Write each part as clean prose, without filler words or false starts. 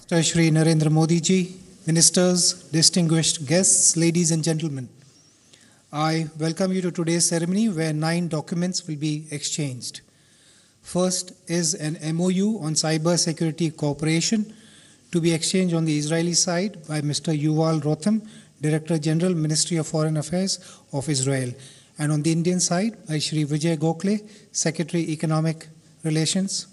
Dr. Shri Narendra Modi ji, ministers, distinguished guests, ladies and gentlemen. I welcome you to today's ceremony where 9 documents will be exchanged. First is an MOU on cyber security cooperation to be exchanged on the Israeli side by Mr. Yuval Rotem, Director General, Ministry of Foreign Affairs of Israel, and on the Indian side by Shri Vijay Gokhale, Secretary Economic Relations.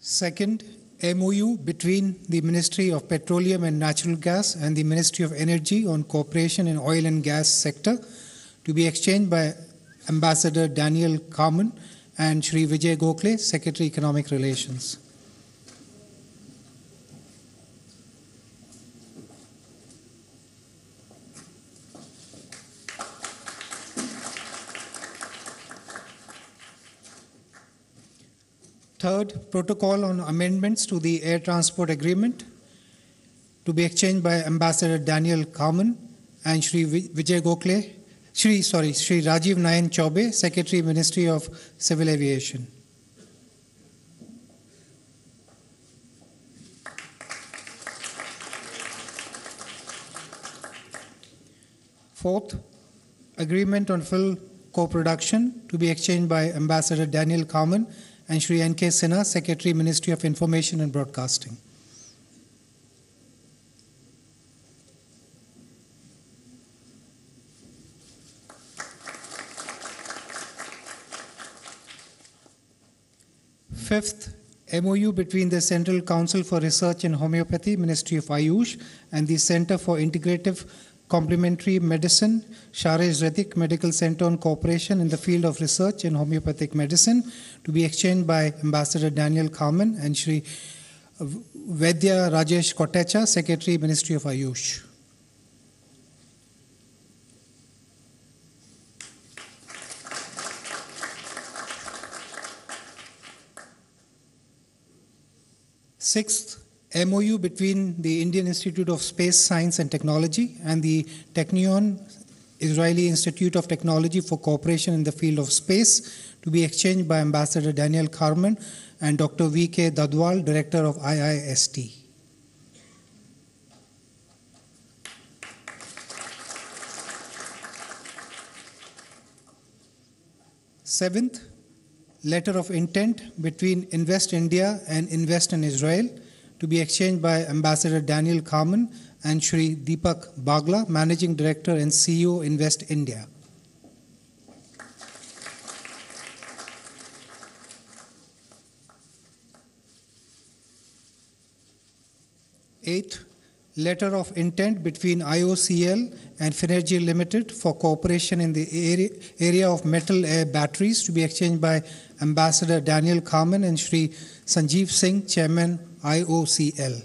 Second, MOU between the Ministry of Petroleum and Natural Gas and the Ministry of Energy on cooperation in oil and gas sector to be exchanged by Ambassador Daniel Carmen and Shri Vijay Gokhale, Secretary Economic Relations. Third, protocol on amendments to the air transport agreement to be exchanged by Ambassador Daniel Carmen and Shri Vijay Gokhale, Shri Rajiv Nayan Chaube, Secretary, Ministry of Civil Aviation. Fourth, agreement on film co-production to be exchanged by Ambassador Daniel Carmen and Shri N.K. Sinha, Secretary, Ministry of Information and Broadcasting. Fifth, MOU between the Central Council for Research in Homeopathy, Ministry of Ayush, and the Center for Integrative Complementary Medicine, Sharej Radik Medical Center on cooperation in the field of research in homeopathic medicine to be exchanged by Ambassador Daniel Carmen and Shri Vaidya Rajesh Kotecha, Secretary, Ministry of Ayush. Sixth, MOU between the Indian Institute of Space Science and Technology and the Technion Israeli Institute of Technology for cooperation in the field of space to be exchanged by Ambassador Daniel Carmen and Dr. V.K. Dadwal, Director of IIST. Seventh, letter of intent between Invest India and Invest in Israel to be exchanged by Ambassador Daniel Carmen and Shri Deepak Bagla, Managing Director and CEO, Invest India. Eighth, letter of intent between IOCL and Finergy Limited for cooperation in the area of metal air batteries to be exchanged by Ambassador Daniel Carmen and Shri Sanjeev Singh, Chairman, IOCL.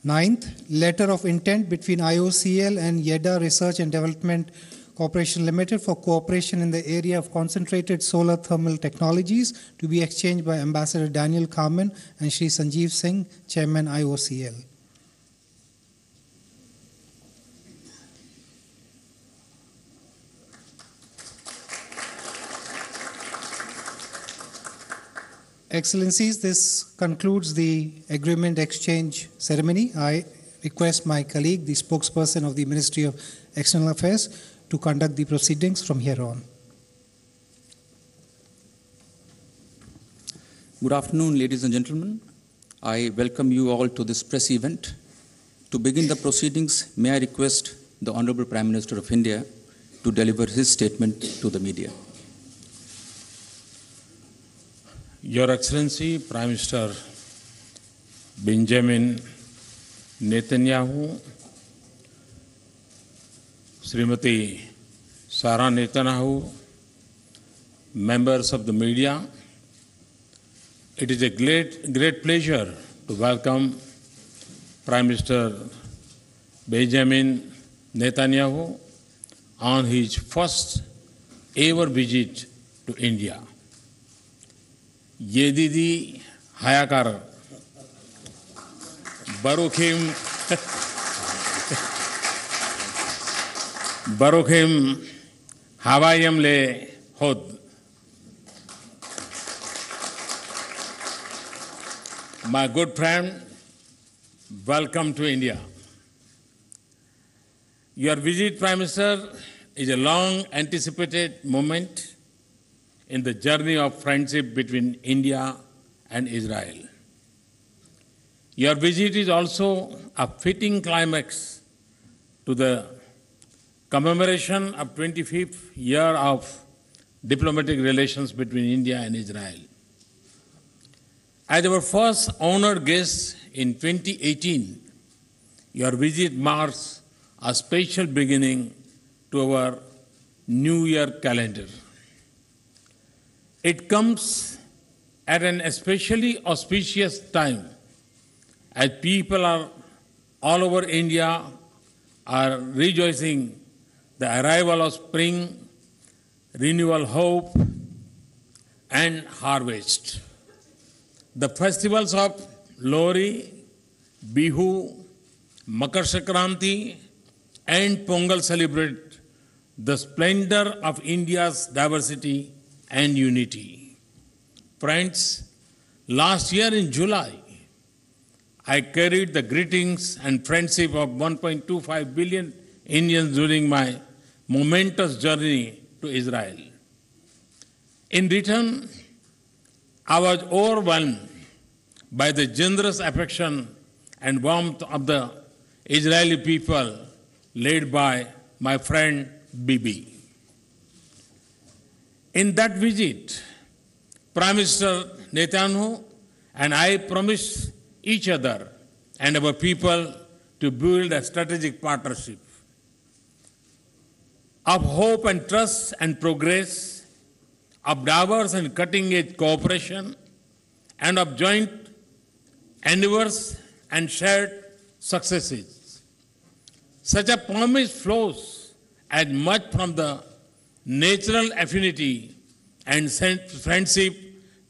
Ninth, letter of intent between IOCL and YEDA Research and Development Corporation Limited for cooperation in the area of concentrated solar thermal technologies to be exchanged by Ambassador Daniel Carmen and Shri Sanjeev Singh, Chairman, IOCL. Excellencies, this concludes the agreement exchange ceremony. I request my colleague, the spokesperson of the Ministry of External Affairs, to conduct the proceedings from here on. Good afternoon, ladies and gentlemen. I welcome you all to this press event. To begin the proceedings, may I request the Honorable Prime Minister of India to deliver his statement to the media. Your Excellency, Prime Minister Benjamin Netanyahu, Srimati Sarah Netanyahu, members of the media, it is a great pleasure to welcome Prime Minister Benjamin Netanyahu on his first ever visit to India. Yedidi Hayakar Baruchim Havayam Le Hod. My good friend, welcome to India. Your visit, Prime Minister, is a long anticipated moment in the journey of friendship between India and Israel. Your visit is also a fitting climax to the commemoration of 25th year of diplomatic relations between India and Israel. As our first honored guest in 2018, your visit marks a special beginning to our New Year calendar. It comes at an especially auspicious time as people are all over India are rejoicing the arrival of spring, renewal hope, and harvest. The festivals of Lohri, Bihu, Makar Sankranti, and Pongal celebrate the splendor of India's diversity and unity. Friends, last year in July, I carried the greetings and friendship of 1.25 billion Indians during my momentous journey to Israel. In return, I was overwhelmed by the generous affection and warmth of the Israeli people led by my friend Bibi. In that visit, Prime Minister Netanyahu and I promised each other and our people to build a strategic partnership of hope and trust and progress, of diverse and cutting-edge cooperation, and of joint endeavors and shared successes. Such a promise flows as much from the natural affinity and friendship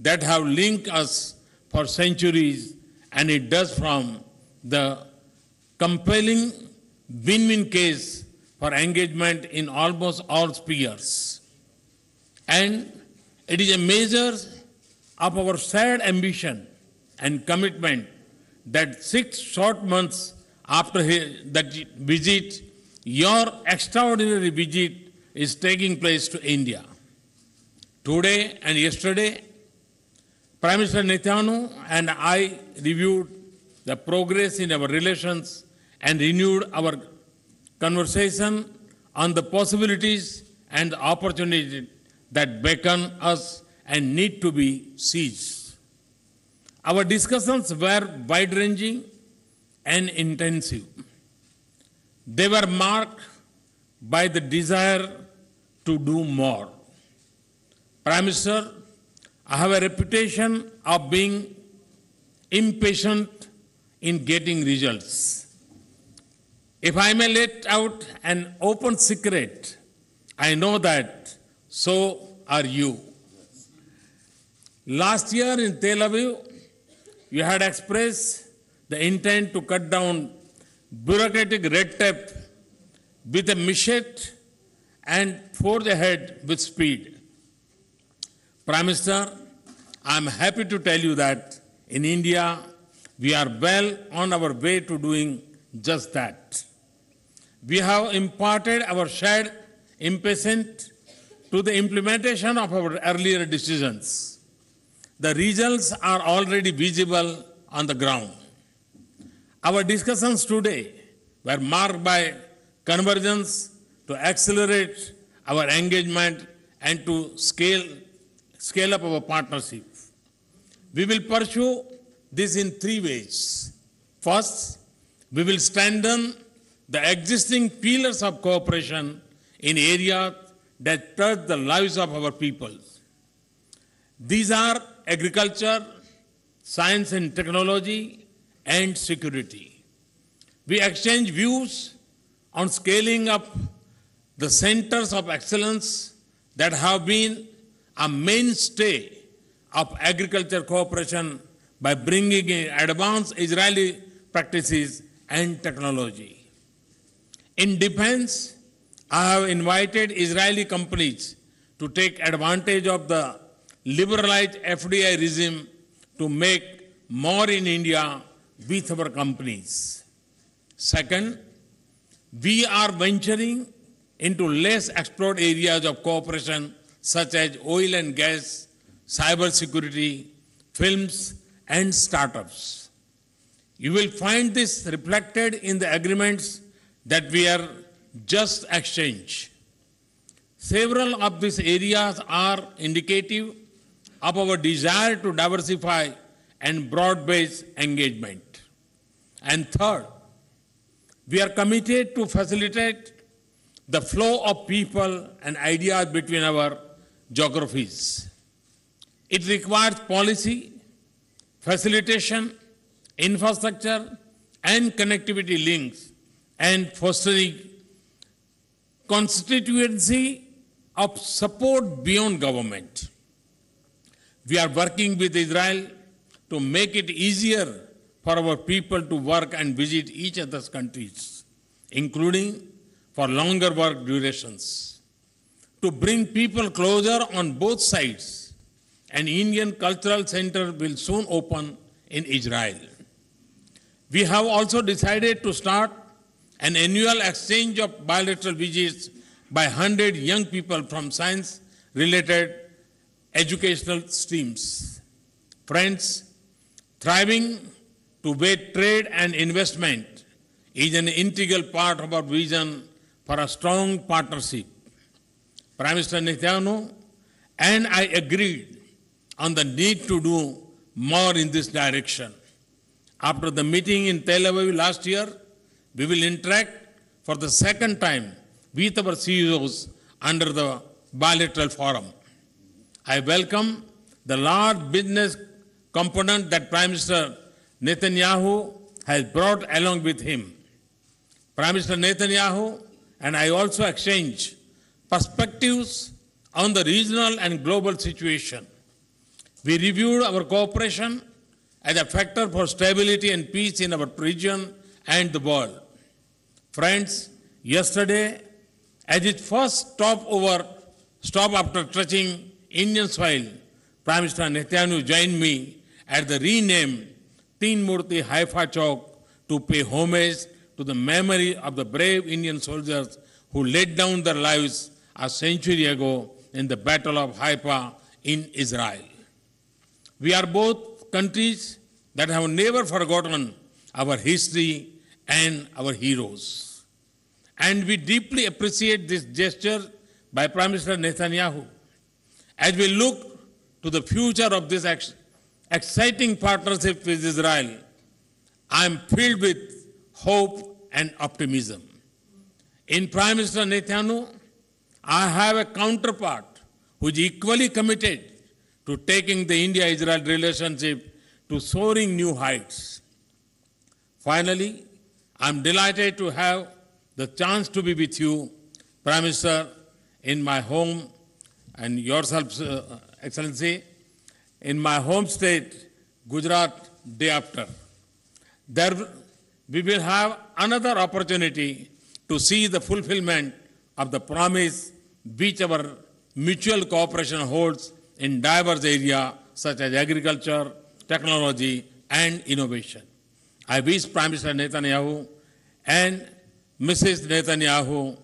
that have linked us for centuries, and it does from the compelling win-win case for engagement in almost all spheres. And it is a measure of our shared ambition and commitment that 6 short months after that visit, your extraordinary visit is taking place to India. Today and yesterday, Prime Minister Netanyahu and I reviewed the progress in our relations and renewed our conversation on the possibilities and the opportunities that beckon us and need to be seized. Our discussions were wide-ranging and intensive. They were marked by the desire to do more. Prime Minister, I have a reputation of being impatient in getting results. If I may let out an open secret, I know that so are you. Last year in Tel Aviv, you had expressed the intent to cut down bureaucratic red tape with a machete and forge ahead with speed. Prime Minister, I am happy to tell you that in India, we are well on our way to doing just that. We have imparted our shared impatience to the implementation of our earlier decisions. The results are already visible on the ground. Our discussions today were marked by convergence to accelerate our engagement and to scale up our partnership. We will pursue this in 3 ways. First, we will strengthen the existing pillars of cooperation in areas that touch the lives of our people. These are agriculture, science and technology, and security. We exchanged views on scaling up the centers of excellence that have been a mainstay of agriculture cooperation by bringing in advanced Israeli practices and technology. In defense, I have invited Israeli companies to take advantage of the liberalized FDI regime to make more in India with our companies. Second, we are venturing into less explored areas of cooperation such as oil and gas, cyber security, films, and startups. You will find this reflected in the agreements that we are just exchanged. Several of these areas are indicative of our desire to diversify and broad-based engagement. And third, we are committed to facilitate the flow of people and ideas between our geographies. It requires policy, facilitation, infrastructure, and connectivity links, and fostering constituency of support beyond government. We are working with Israel to make it easier for our people to work and visit each other's countries, including for longer work durations. To bring people closer on both sides, an Indian Cultural Center will soon open in Israel. We have also decided to start an annual exchange of bilateral visits by 100 young people from science-related educational streams. Friends, thriving to wage trade and investment is an integral part of our vision for a strong partnership. Prime Minister Netanyahu and I agreed on the need to do more in this direction. After the meeting in Tel Aviv last year, we will interact for the second time with our CEOs under the bilateral forum. I welcome the large business component that Prime Minister Netanyahu has brought along with him. Prime Minister Netanyahu and I also exchange perspectives on the regional and global situation. We reviewed our cooperation as a factor for stability and peace in our region and the world. Friends, yesterday, as its first stop after touching Indian soil, Prime Minister Netanyahu joined me at the renamed Teen Murti Haifa Chowk to pay homage to the memory of the brave Indian soldiers who laid down their lives a century ago in the Battle of Haifa in Israel. We are both countries that have never forgotten our history and our heroes. And we deeply appreciate this gesture by Prime Minister Netanyahu. As we look to the future of this exciting partnership with Israel, I am filled with hope and optimism. In Prime Minister Netanyahu, I have a counterpart who is equally committed to taking the India-Israel relationship to soaring new heights. Finally, I am delighted to have the chance to be with you, Prime Minister, in my home, and yourself, Excellency, in my home state, Gujarat, day after. There we will have another opportunity to see the fulfillment of the promise which our mutual cooperation holds in diverse areas such as agriculture, technology, and innovation. I wish Prime Minister Netanyahu and Mrs. Netanyahu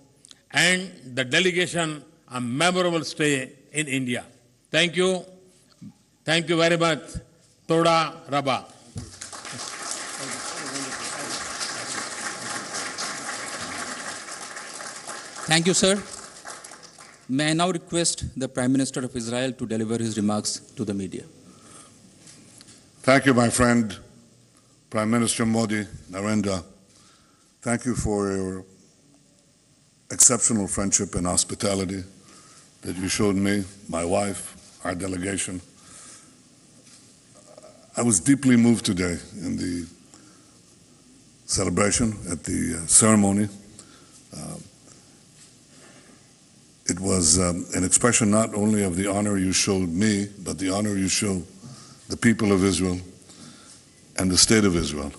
and the delegation a memorable stay in India. Thank you. Thank you very much. Toda Rabba. Thank you, sir. May I now request the Prime Minister of Israel to deliver his remarks to the media. Thank you, my friend, Prime Minister Modi, Narendra. Thank you for your exceptional friendship and hospitality that you showed me, my wife, our delegation. I was deeply moved today in the celebration, at the ceremony. It was an expression not only of the honor you showed me, but the honor you show the people of Israel and the state of Israel.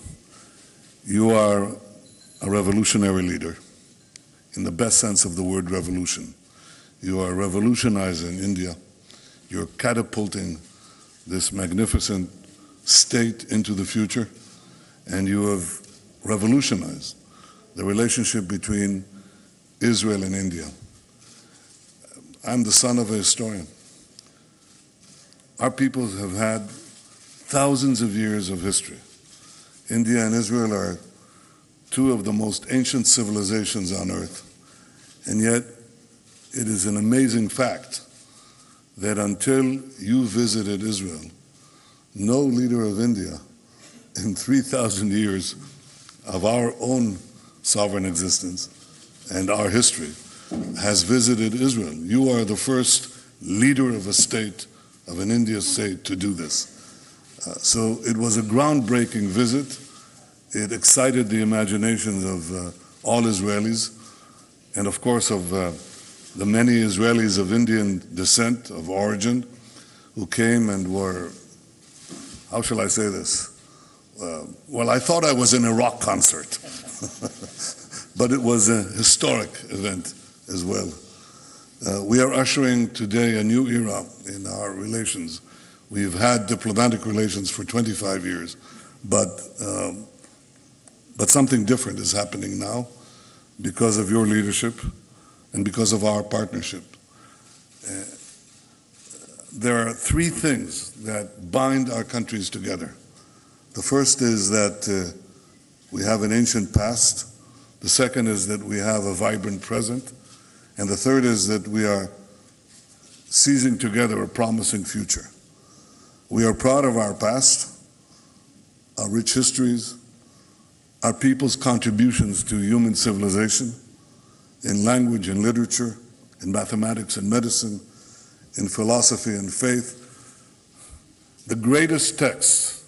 You are a revolutionary leader, in the best sense of the word revolution. You are revolutionizing India. You're catapulting this magnificent state into the future, and you have revolutionized the relationship between Israel and India. I'm the son of a historian. Our peoples have had thousands of years of history. India and Israel are two of the most ancient civilizations on earth, and yet it is an amazing fact that until you visited Israel, no leader of India in 3,000 years of our own sovereign existence and our history has visited Israel. You are the first leader of a state, of an India state, to do this. So it was a groundbreaking visit. It excited the imaginations of all Israelis, and of course of the many Israelis of Indian descent, of origin, who came and were, how shall I say this? Well, I thought I was in a rock concert, but it was a historic event as well. We are ushering today a new era in our relations. We've had diplomatic relations for 25 years, but something different is happening now because of your leadership and because of our partnership. There are three things that bind our countries together. The first is that we have an ancient past. The second is that we have a vibrant present. And the third is that we are seizing together a promising future. We are proud of our past, our rich histories, our people's contributions to human civilization in language and literature, in mathematics and medicine, in philosophy and faith. The greatest texts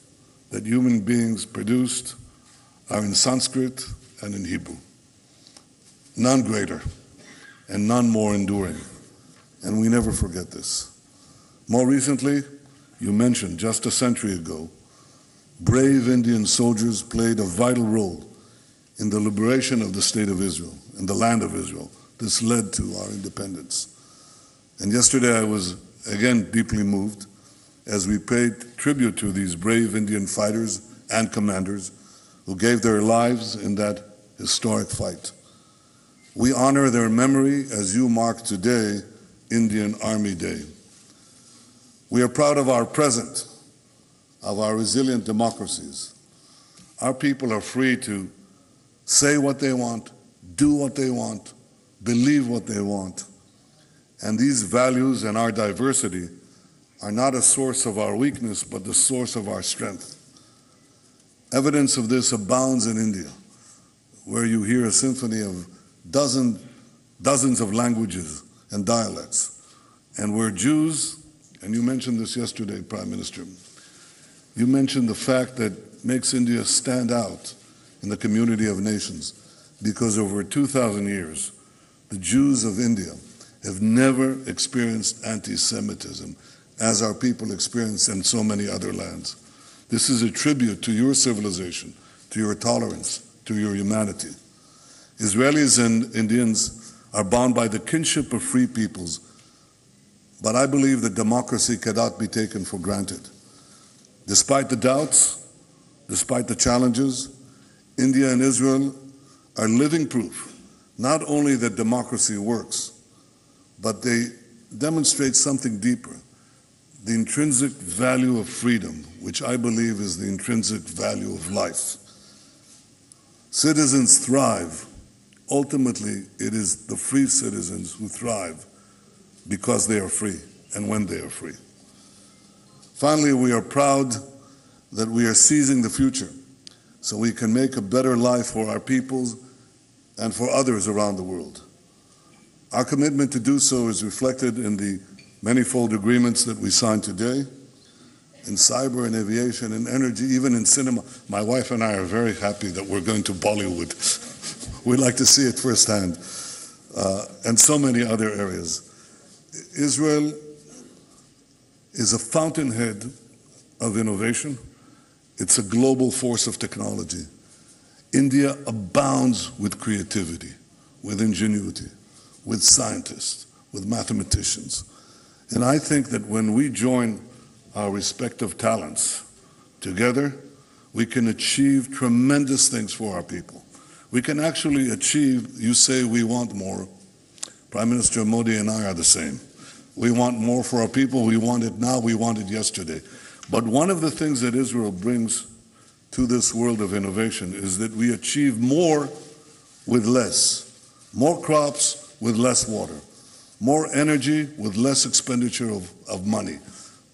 that human beings produced are in Sanskrit and in Hebrew. None greater and none more enduring. And we never forget this. More recently, you mentioned just a century ago, brave Indian soldiers played a vital role in the liberation of the state of Israel and the land of Israel. This led to our independence. And yesterday I was again deeply moved as we paid tribute to these brave Indian fighters and commanders who gave their lives in that historic fight. We honor their memory as you mark today Indian Army Day. We are proud of our present, of our resilient democracies. Our people are free to say what they want, do what they want, believe what they want. And these values and our diversity are not a source of our weakness, but the source of our strength. Evidence of this abounds in India, where you hear a symphony of dozens of languages and dialects, and where Jews, and you mentioned this yesterday, Prime Minister, you mentioned the fact that makes India stand out in the community of nations, because over 2,000 years, the Jews of India have never experienced anti-Semitism as our people experience in so many other lands. This is a tribute to your civilization, to your tolerance, to your humanity. Israelis and Indians are bound by the kinship of free peoples, but I believe that democracy cannot be taken for granted. Despite the doubts, despite the challenges, India and Israel are living proof, not only that democracy works, but they demonstrate something deeper, the intrinsic value of freedom, which I believe is the intrinsic value of life. Citizens thrive. Ultimately, it is the free citizens who thrive because they are free and when they are free. Finally, we are proud that we are seizing the future so we can make a better life for our peoples and for others around the world. Our commitment to do so is reflected in the manifold agreements that we signed today, in cyber and aviation and energy, even in cinema. My wife and I are very happy that we're going to Bollywood. We like to see it firsthand. And so many other areas. Israel is a fountainhead of innovation. It's a global force of technology. India abounds with creativity, with ingenuity, with scientists, with mathematicians. And I think that when we join our respective talents together, we can achieve tremendous things for our people. We can actually achieve, you say we want more. Prime Minister Modi and I are the same. We want more for our people. We want it now. We want it yesterday. But one of the things that Israel brings to this world of innovation is that we achieve more with less. More crops with less water. More energy with less expenditure of money.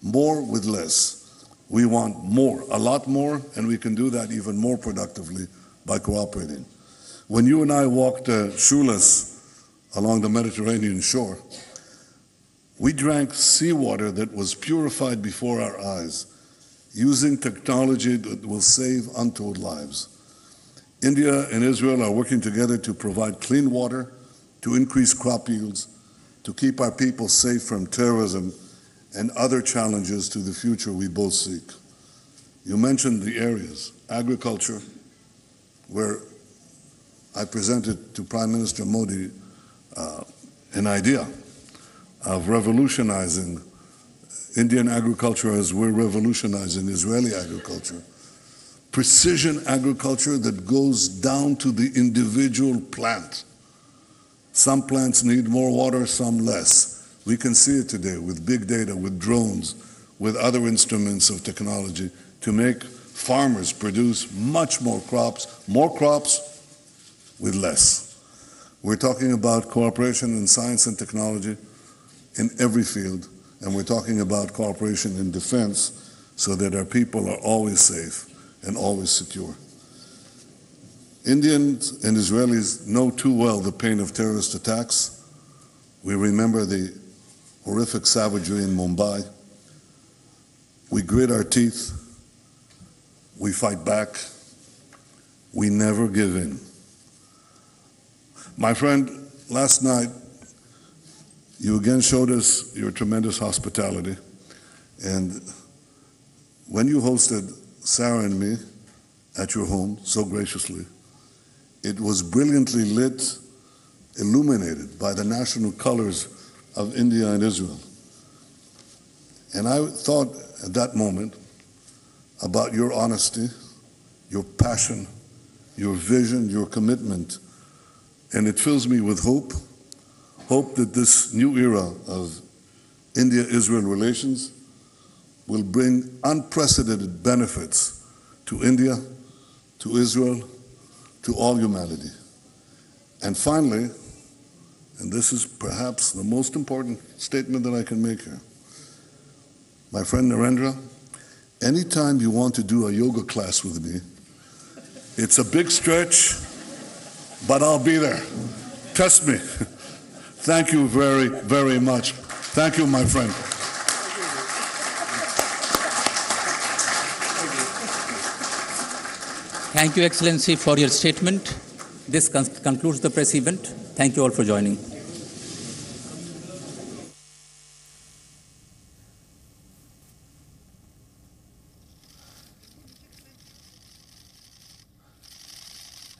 More with less. We want more, a lot more, and we can do that even more productively by cooperating. When you and I walked shoeless along the Mediterranean shore, we drank seawater that was purified before our eyes, using technology that will save untold lives. India and Israel are working together to provide clean water, to increase crop yields, to keep our people safe from terrorism and other challenges to the future we both seek. You mentioned the areas, agriculture, where I presented to Prime Minister Modi an idea of revolutionizing Indian agriculture as we're revolutionizing Israeli agriculture. Precision agriculture that goes down to the individual plant. Some plants need more water, some less. We can see it today with big data, with drones, with other instruments of technology to make farmers produce much more crops with less. We're talking about cooperation in science and technology in every field, and we're talking about cooperation in defense so that our people are always safe and always secure. Indians and Israelis know too well the pain of terrorist attacks. We remember the horrific savagery in Mumbai. We grit our teeth. We fight back. We never give in. My friend, last night, you again showed us your tremendous hospitality. And when you hosted Sarah and me at your home so graciously, it was brilliantly lit, illuminated by the national colors of India and Israel. And I thought at that moment about your honesty, your passion, your vision, your commitment. And it fills me with hope that this new era of India-Israel relations will bring unprecedented benefits to India, to Israel, to all humanity. And finally, and this is perhaps the most important statement that I can make here, my friend Narendra, anytime you want to do a yoga class with me, it's a big stretch, but I'll be there. Trust me. Thank you very, very much. Thank you, my friend. Thank you, Excellency, for your statement. This concludes the press event. Thank you all for joining.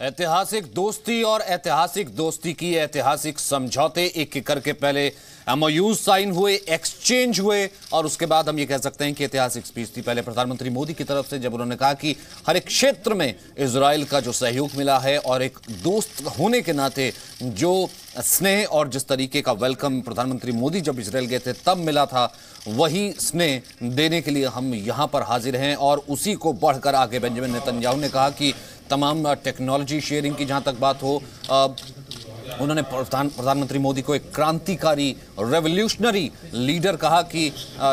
ऐतिहासिक दोस्ती और ऐतिहासिक दोस्ती की ऐतिहासिक समझौते एक एक करके पहले एमओयूज साइन हुए, एक्सचेंज हुए और उसके बाद हम ये कह सकते हैं कि ऐतिहासिक स्पीच थी पहले प्रधानमंत्री मोदी की तरफ से, जब उन्होंने कहा कि हर एक क्षेत्र में इजराइल का जो सहयोग मिला है और एक दोस्त होने के नाते जो स्नेह और जिस तरीके का वेलकम प्रधानमंत्री मोदी जब इजराइल गए थे तब मिला था, वही स्नेह देने के लिए हम यहाँ पर हाजिर हैं और उसी को बढ़कर आगे बेंजामिन नेतन्याहू ने कहा कि तमाम टेक्नोलॉजी शेयरिंग की जहाँ तक बात हो, उन्होंने प्रधानमंत्री मोदी को एक क्रांतिकारी रेवोल्यूशनरी लीडर कहा कि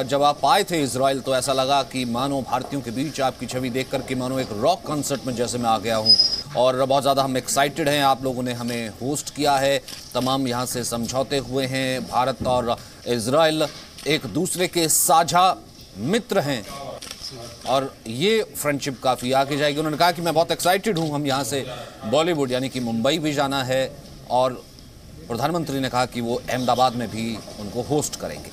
जब आप आए थे इजराइल तो ऐसा लगा कि मानो भारतीयों के बीच आपकी छवि देखकर कि मानो एक रॉक कॉन्सर्ट में जैसे मैं आ गया हूं और बहुत ज़्यादा हम एक्साइटेड हैं। आप लोगों ने हमें होस्ट किया है, तमाम यहाँ से समझौते हुए हैं, भारत और इजराइल एक दूसरे के साझा मित्र हैं और ये फ्रेंडशिप काफ़ी आगे जाएगी। उन्होंने कहा कि मैं बहुत एक्साइटेड हूँ, हम यहाँ से बॉलीवुड यानी कि मुंबई भी जाना है, और प्रधानमंत्री ने कहा कि वो अहमदाबाद में भी उनको होस्ट करेंगे।